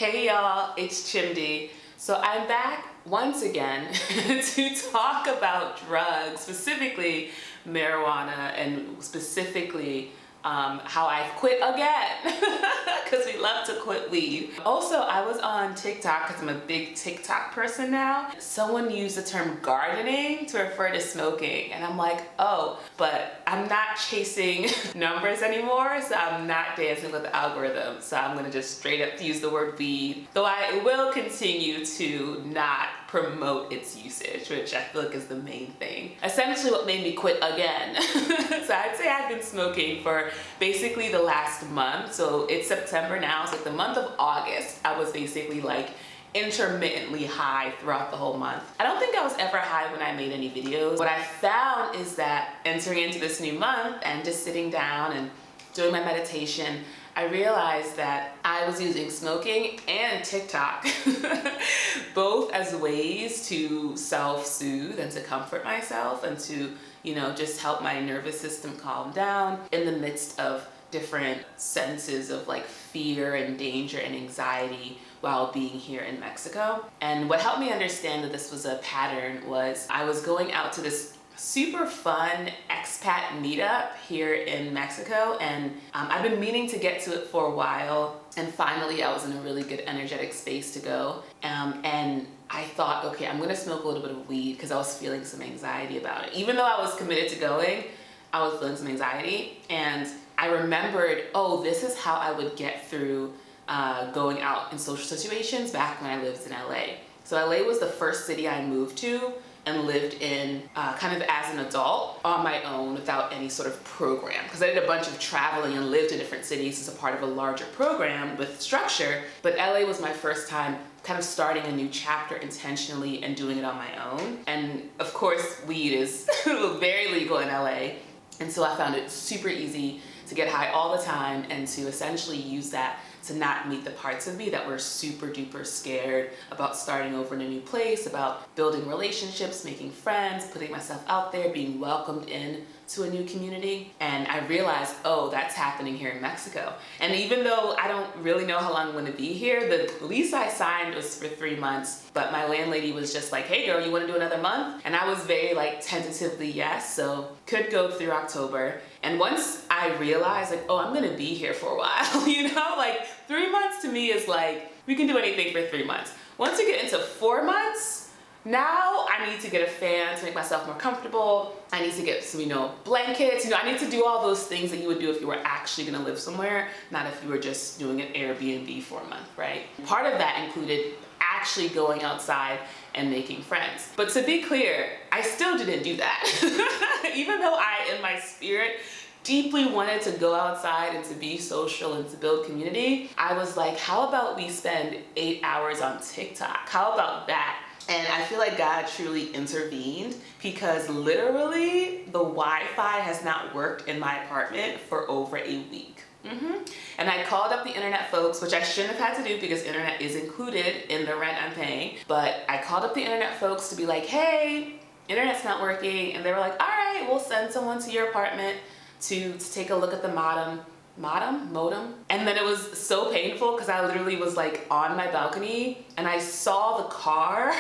Hey y'all, it's Chimdi. So I'm back once again to talk about drugs, specifically marijuana, and specifically how I've quit again, because we love to quit weed. Also, I was on TikTok, because I'm a big TikTok person now. Someone used the term gardening to refer to smoking, and I'm like, oh, but I'm not chasing numbers anymore, so I'm not dancing with the algorithm. So I'm gonna just straight up use the word weed, though I will continue to not promote its usage, which I feel like is the main thing. Essentially what made me quit again. So I'd say I've been smoking for basically the last month. So it's September now, so like the month of August, I was basically like intermittently high throughout the whole month. I don't think I was ever high when I made any videos. What I found is that entering into this new month and just sitting down and doing my meditation, I realized that I was using smoking and TikTok both as ways to self-soothe and to comfort myself and to, you know, just help my nervous system calm down in the midst of different senses of like fear and danger and anxiety while being here in Mexico. And what helped me understand that this was a pattern was I was going out to this super fun expat meetup here in Mexico, and I've been meaning to get to it for a while, and finally I was in a really good energetic space to go, and I thought, okay, I'm gonna smoke a little bit of weed because I was feeling some anxiety about it. Even though I was committed to going, I was feeling some anxiety, and I remembered, oh, this is how I would get through going out in social situations back when I lived in LA. So LA was the first city I moved to and lived in kind of as an adult on my own without any sort of program. Because I did a bunch of traveling and lived in different cities as a part of a larger program with structure, but LA was my first time kind of starting a new chapter intentionally and doing it on my own. And of course, weed is very legal in LA. And so I found it super easy to get high all the time and to essentially use that to not meet the parts of me that were super duper scared about starting over in a new place, about building relationships, making friends, putting myself out there, being welcomed in to a new community. And I realized, oh, that's happening here in Mexico. And even though I don't really know how long I'm gonna be here, the lease I signed was for 3 months, but my landlady was just like, hey girl, you wanna do another month? And I was very like tentatively yes, so could go through October. And once I realized like, oh, I'm gonna be here for a while, you know, like 3 months to me is like, we can do anything for 3 months. Once you get into 4 months, now I need to get a fan to make myself more comfortable. I need to get some, you know, blankets. You know, I need to do all those things that you would do if you were actually gonna live somewhere, not if you were just doing an Airbnb for a month, right? Part of that included actually going outside and making friends. But to be clear, I still didn't do that. Even though I, in my spirit, deeply wanted to go outside and to be social and to build community, I was like, how about we spend 8 hours on TikTok? How about that? And I feel like God truly intervened because literally the Wi-Fi has not worked in my apartment for over a week. And I called up the internet folks, which I shouldn't have had to do because internet is included in the rent I'm paying. But I called up the internet folks to be like, hey, internet's not working. And they were like, all right, we'll send someone to your apartment to take a look at the modem. And then it was so painful because I literally was like on my balcony and I saw the car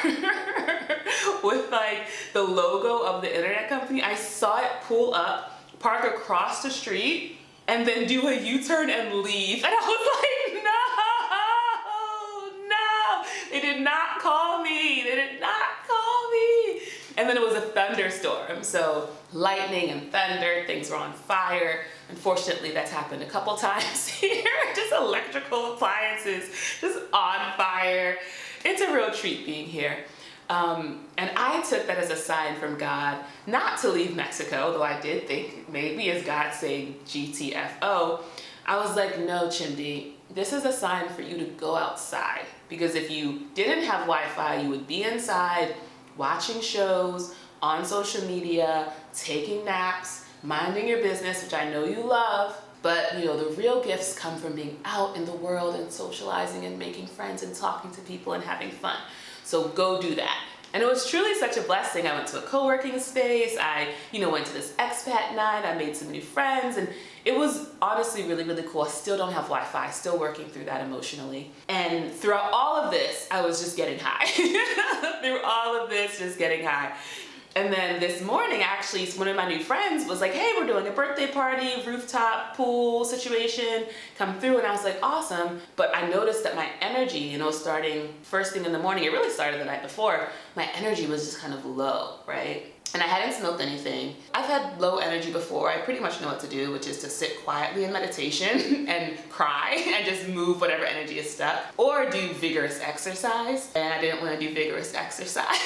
with like the logo of the internet company. I saw it pull up, park across the street, and then do a U-turn and leave. And I was like, no, they did not call me. They did not call me. And then it was a thunderstorm. So lightning and thunder, things were on fire. Unfortunately, that's happened a couple times here. Just electrical appliances, just on fire. It's a real treat being here. And I took that as a sign from God not to leave Mexico, though I did think maybe as God saying GTFO. I was like, no, Chimdi, this is a sign for you to go outside. Because if you didn't have Wi-Fi, you would be inside watching shows, on social media, taking naps, minding your business, which I know you love. But you know, the real gifts come from being out in the world and socializing and making friends and talking to people and having fun. So go do that. And it was truly such a blessing. I went to a co-working space. I, went to this expat night. I made some new friends, and it was honestly really, really cool. I still don't have Wi-Fi, still working through that emotionally. And throughout all of this, I was just getting high. Through all of this, just getting high. And then this morning, actually, one of my new friends was like, hey, we're doing a birthday party, rooftop pool situation, come through. And I was like, awesome. But I noticed that my energy, starting first thing in the morning, it really started the night before, my energy was just kind of low, right? And I hadn't smoked anything. I've had low energy before. I pretty much know what to do, which is to sit quietly in meditation and cry and just move whatever energy is stuck, or do vigorous exercise. And I didn't want to do vigorous exercise.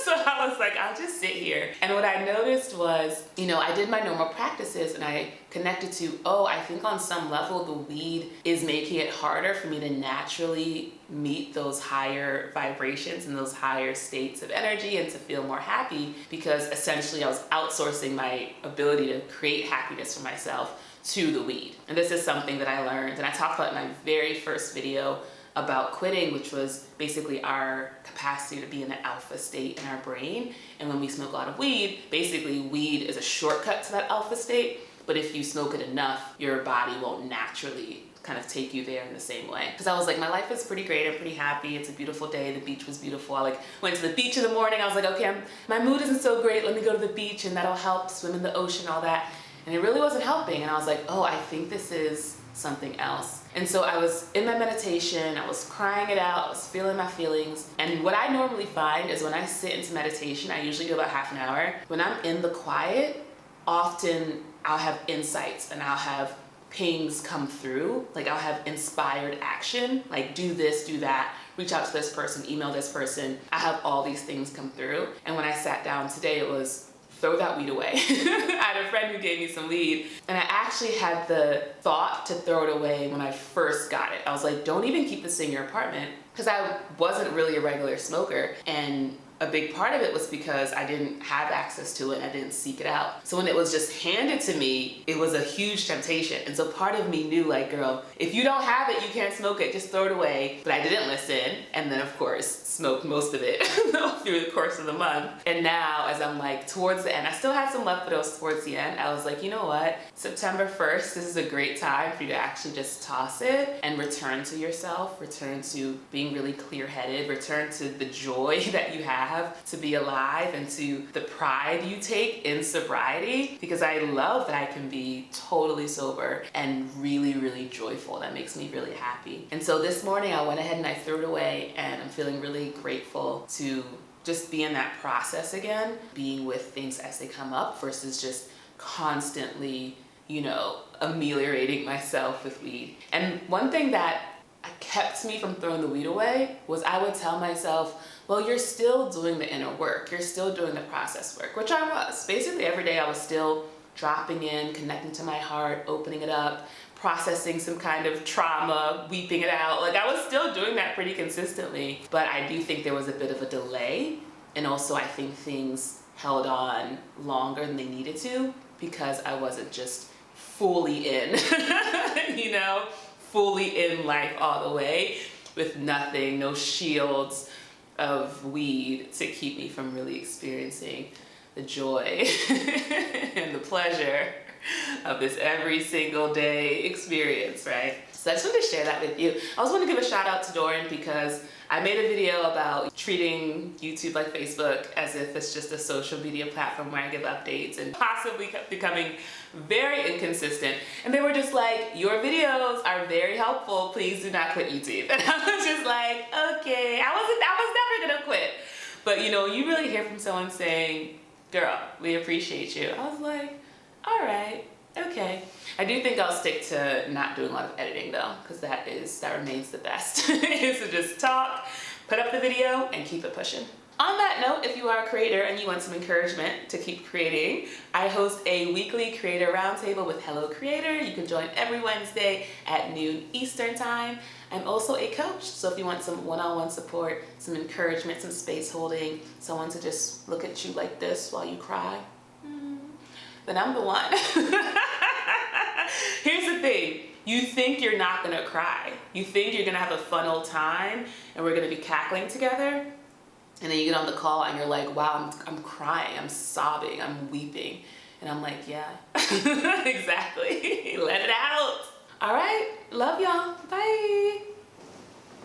So I was like, I'll just sit here. And what I noticed was, I did my normal practices and I connected to, I think on some level the weed is making it harder for me to naturally meet those higher vibrations and those higher states of energy and to feel more happy, because essentially I was outsourcing my ability to create happiness for myself to the weed. And this is something that I learned, and I talked about in my very first video about quitting, which was basically our capacity to be in an alpha state in our brain. And when we smoke a lot of weed, basically weed is a shortcut to that alpha state. But if you smoke it enough, your body won't naturally kind of take you there in the same way. Because I was like, my life is pretty great, I'm pretty happy, it's a beautiful day, the beach was beautiful. I went to the beach in the morning, I was like, okay, my mood isn't so great, let me go to the beach and that'll help, swim in the ocean, all that. And it really wasn't helping. And I was like, I think this is something else. And so I was in my meditation, I was crying it out, I was feeling my feelings. And what I normally find is when I sit into meditation, I usually do about half an hour. When I'm in the quiet, often I'll have insights and I'll have pings come through. Like I'll have inspired action, like do this, do that, reach out to this person, email this person. I have all these things come through. And when I sat down today, it was throw that weed away. I had a friend who gave me some weed, and I actually had the thought to throw it away when I first got it. I was like, don't even keep this in your apartment, because I wasn't really a regular smoker, and a big part of it was because I didn't have access to it and I didn't seek it out. So when it was just handed to me, it was a huge temptation. And so part of me knew, like, girl, if you don't have it, you can't smoke it, just throw it away. But I didn't listen. And then of course, smoked most of it through the course of the month. And now as I'm like towards the end, I still had some left, but it was towards the end. I was like, you know what? September 1st, this is a great time for you to actually just toss it and return to yourself, return to being really clear-headed, return to the joy that you have to be alive and to the pride you take in sobriety, because I love that I can be totally sober and really, really joyful. That makes me really happy. And so this morning I went ahead and I threw it away, and I'm feeling really grateful to just be in that process again, being with things as they come up versus just constantly, ameliorating myself with weed. And one thing that kept me from throwing the weed away was I would tell myself, well, you're still doing the inner work. You're still doing the process work, which I was. Basically every day I was still dropping in, connecting to my heart, opening it up, processing some kind of trauma, weeping it out. Like I was still doing that pretty consistently, but I do think there was a bit of a delay. And also I think things held on longer than they needed to because I wasn't just fully in, fully in life all the way with nothing, no shields of weed to keep me from really experiencing the joy and the pleasure of this every single day experience, right? So I just wanted to share that with you. I also want to give a shout out to Doran because I made a video about treating YouTube like Facebook as if it's just a social media platform where I give updates and possibly becoming very inconsistent. And they were just like, your videos are very helpful, please do not quit YouTube. And I was just like, okay, I was never gonna quit. But you really hear from someone saying, girl, we appreciate you. I was like, all right, okay. I do think I'll stick to not doing a lot of editing though, because that remains the best, is to just talk, put up the video, and keep it pushing. On that note, if you are a creator and you want some encouragement to keep creating, I host a weekly creator roundtable with Hello Creator. You can join every Wednesday at noon Eastern time. I'm also a coach, so if you want some one-on-one support, some encouragement, some space holding, someone to just look at you like this while you cry, then I'm the one. Here's the thing. You think you're not gonna cry. You think you're gonna have a fun old time and we're gonna be cackling together. And then you get on the call and you're like, wow, I'm crying, I'm sobbing, I'm weeping. And I'm like, yeah, exactly. Let it out. All right, love y'all. Bye.